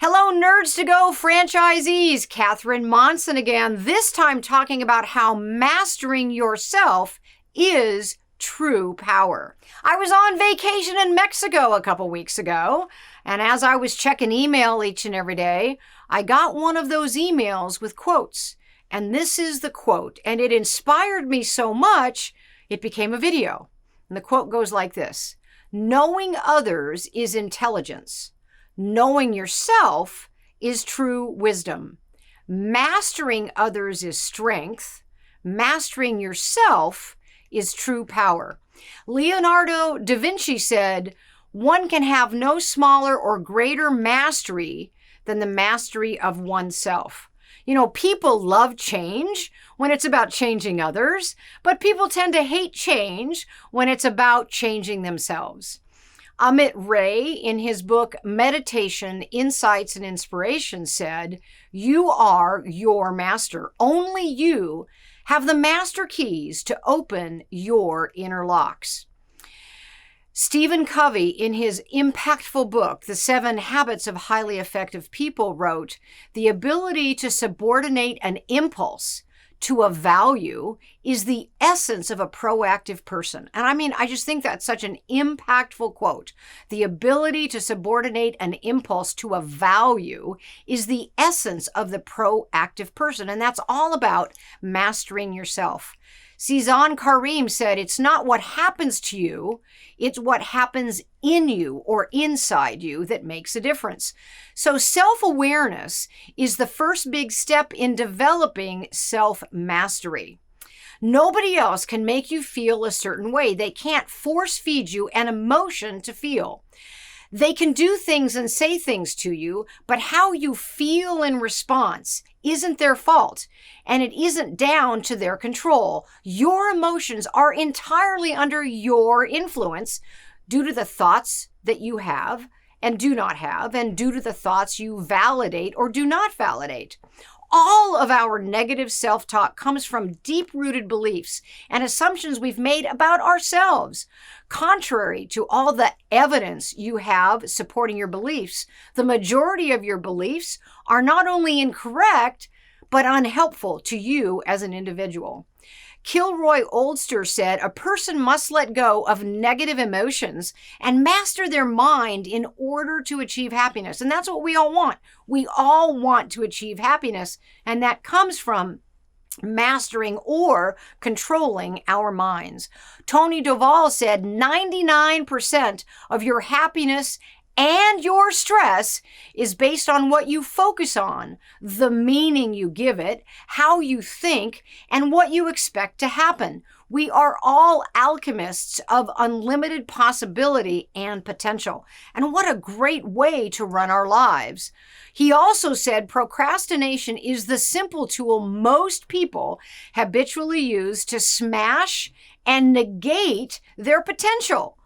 Hello, NerdsToGo franchisees. Catherine Monson again, this time talking about how mastering yourself is true power. I was on vacation in Mexico a couple weeks ago, and as I was checking email each and every day, I got one of those emails with quotes. And this is the quote, and it inspired me so much, it became a video. And the quote goes like this: knowing others is intelligence. Knowing yourself is true wisdom. Mastering others is strength. Mastering yourself is true power. Leonardo da Vinci said, one can have no smaller or greater mastery than the mastery of oneself. You know, people love change when it's about changing others, but people tend to hate change when it's about changing themselves. Amit Ray, in his book, Meditation, Insights and Inspiration, said, you are your master. Only you have the master keys to open your inner locks. Stephen Covey, in his impactful book, The 7 Habits of Highly Effective People, wrote, the ability to subordinate an impulse to a value is the essence of a proactive person. And I just think that's such an impactful quote. The ability to subordinate an impulse to a value is the essence of the proactive person. And that's all about mastering yourself. Cezanne Karim said, it's not what happens to you, it's what happens in you or inside you that makes a difference. So self-awareness is the first big step in developing self-mastery. Nobody else can make you feel a certain way. They can't force feed you an emotion to feel. They can do things and say things to you, but how you feel in response isn't their fault, and it isn't down to their control. Your emotions are entirely under your influence due to the thoughts that you have and do not have, and due to the thoughts you validate or do not validate. All of our negative self-talk comes from deep-rooted beliefs and assumptions we've made about ourselves. Contrary to all the evidence you have supporting your beliefs, the majority of your beliefs are not only incorrect, but unhelpful to you as an individual. Kilroy Oldster said, a person must let go of negative emotions and master their mind in order to achieve happiness. And that's what we all want. We all want to achieve happiness, and that comes from mastering or controlling our minds. Tony Doval said, 99% of your happiness and your stress is based on what you focus on, the meaning you give it, how you think, and what you expect to happen. We are all alchemists of unlimited possibility and potential. And what a great way to run our lives. He also said procrastination is the simple tool most people habitually use to smash and negate their potential.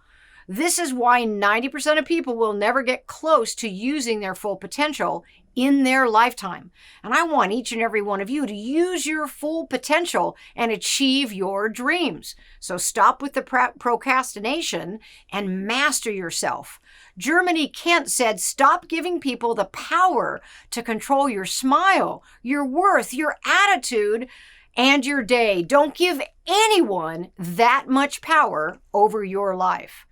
This is why 90% of people will never get close to using their full potential in their lifetime. And I want each and every one of you to use your full potential and achieve your dreams. So stop with the procrastination and master yourself. Germany Kent said, stop giving people the power to control your smile, your worth, your attitude, and your day. Don't give anyone that much power over your life.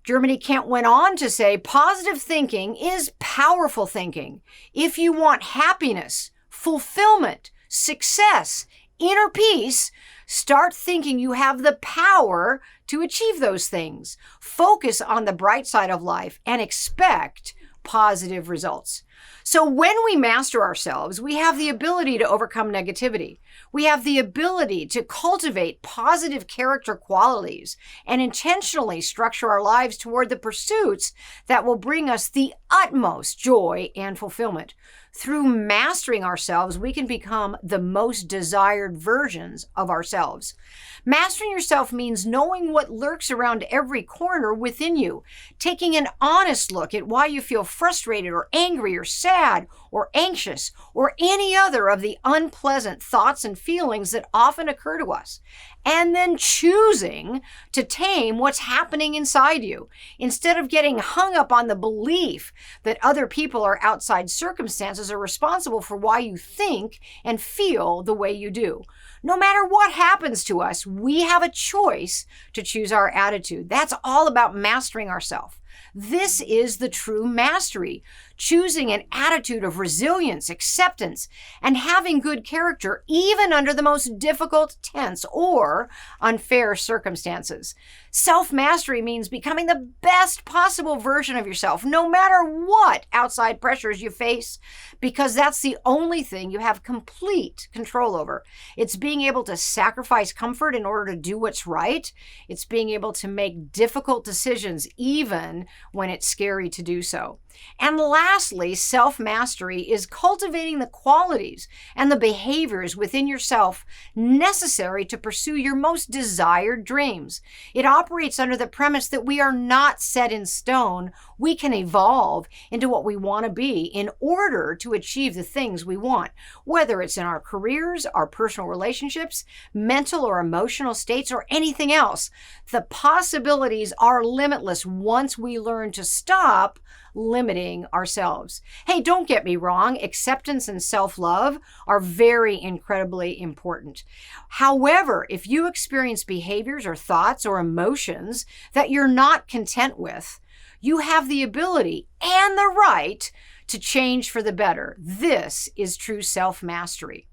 Germany Kent went on to say, positive thinking is powerful thinking. If you want happiness, fulfillment, success, inner peace, start thinking you have the power to achieve those things. Focus on the bright side of life and expect positive results. So when we master ourselves, we have the ability to overcome negativity. We have the ability to cultivate positive character qualities and intentionally structure our lives toward the pursuits that will bring us the utmost joy and fulfillment. Through mastering ourselves, we can become the most desired versions of ourselves. Mastering yourself means knowing what lurks around every corner within you, taking an honest look at why you feel frustrated or angry or sad or anxious or any other of the unpleasant thoughts and feelings that often occur to us, and then choosing to tame what's happening inside you instead of getting hung up on the belief that other people or outside circumstances are responsible for why you think and feel the way you do. No matter what happens to us, we have a choice to choose our attitude. That's all about mastering ourselves. This is the true mastery, choosing an attitude of resilience, acceptance, and having good character even under the most difficult, tense, or unfair circumstances. Self-mastery means becoming the best possible version of yourself, no matter what outside pressures you face, because that's the only thing you have complete control over. It's being able to sacrifice comfort in order to do what's right. It's being able to make difficult decisions even when it's scary to do so. And lastly, self-mastery is cultivating the qualities and the behaviors within yourself necessary to pursue your most desired dreams. It operates under the premise that we are not set in stone. We can evolve into what we want to be in order to achieve the things we want, whether it's in our careers, our personal relationships, mental or emotional states, or anything else. The possibilities are limitless once we learn to stop limiting ourselves. Hey, don't get me wrong, acceptance and self-love are very incredibly important. However, if you experience behaviors or thoughts or emotions that you're not content with, you have the ability and the right to change for the better. This is true self-mastery.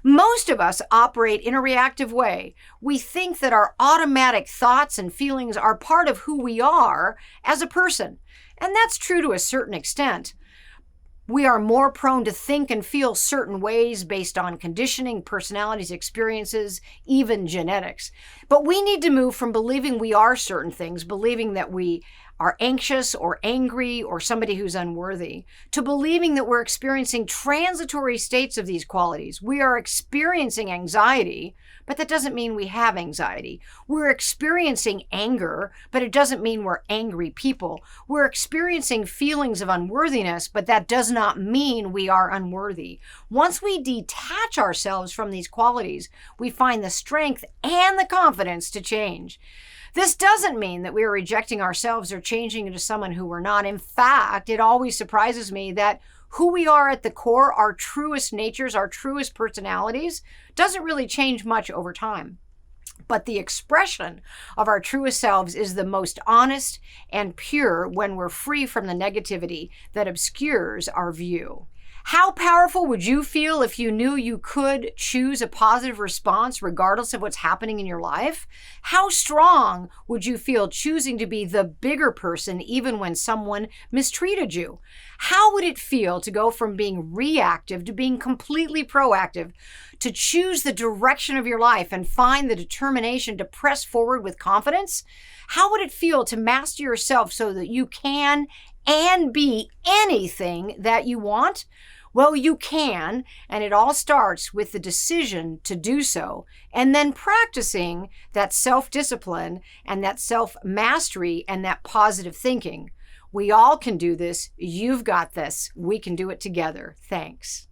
Most of us operate in a reactive way. We think that our automatic thoughts and feelings are part of who we are as a person. And that's true to a certain extent. We are more prone to think and feel certain ways based on conditioning, personalities, experiences, even genetics. But we need to move from believing we are certain things, believing that we are anxious or angry or somebody who's unworthy, to believing that we're experiencing transitory states of these qualities. We are experiencing anxiety, but that doesn't mean we have anxiety. We're experiencing anger, but it doesn't mean we're angry people. We're experiencing feelings of unworthiness, but that does not mean we are unworthy. Once we detach ourselves from these qualities, we find the strength and the confidence to change. This doesn't mean that we are rejecting ourselves or changing into someone who we're not. In fact, it always surprises me that who we are at the core, our truest natures, our truest personalities, doesn't really change much over time. But the expression of our truest selves is the most honest and pure when we're free from the negativity that obscures our view. How powerful would you feel if you knew you could choose a positive response regardless of what's happening in your life? How strong would you feel choosing to be the bigger person even when someone mistreated you? How would it feel to go from being reactive to being completely proactive, to choose the direction of your life and find the determination to press forward with confidence? How would it feel to master yourself so that you can and be anything that you want? Well, you can, and it all starts with the decision to do so, and then practicing that self-discipline and that self-mastery and that positive thinking. We all can do this. You've got this. We can do it together. Thanks.